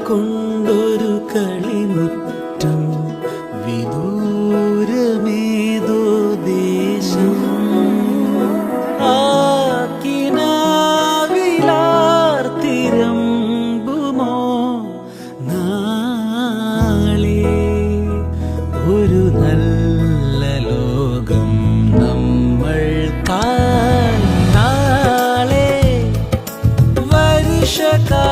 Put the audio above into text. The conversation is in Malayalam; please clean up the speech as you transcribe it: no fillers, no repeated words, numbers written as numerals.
കൊണ്ടൊരു കളിമുറ്റം വിദൂരമേതോ ദേശം ആക്കിനാവിലാർത്തിരമ്പുമോ നാളെ ഒരു നല്ല ലോകം നമ്മൾക്കായി നാളെ വർഷകാല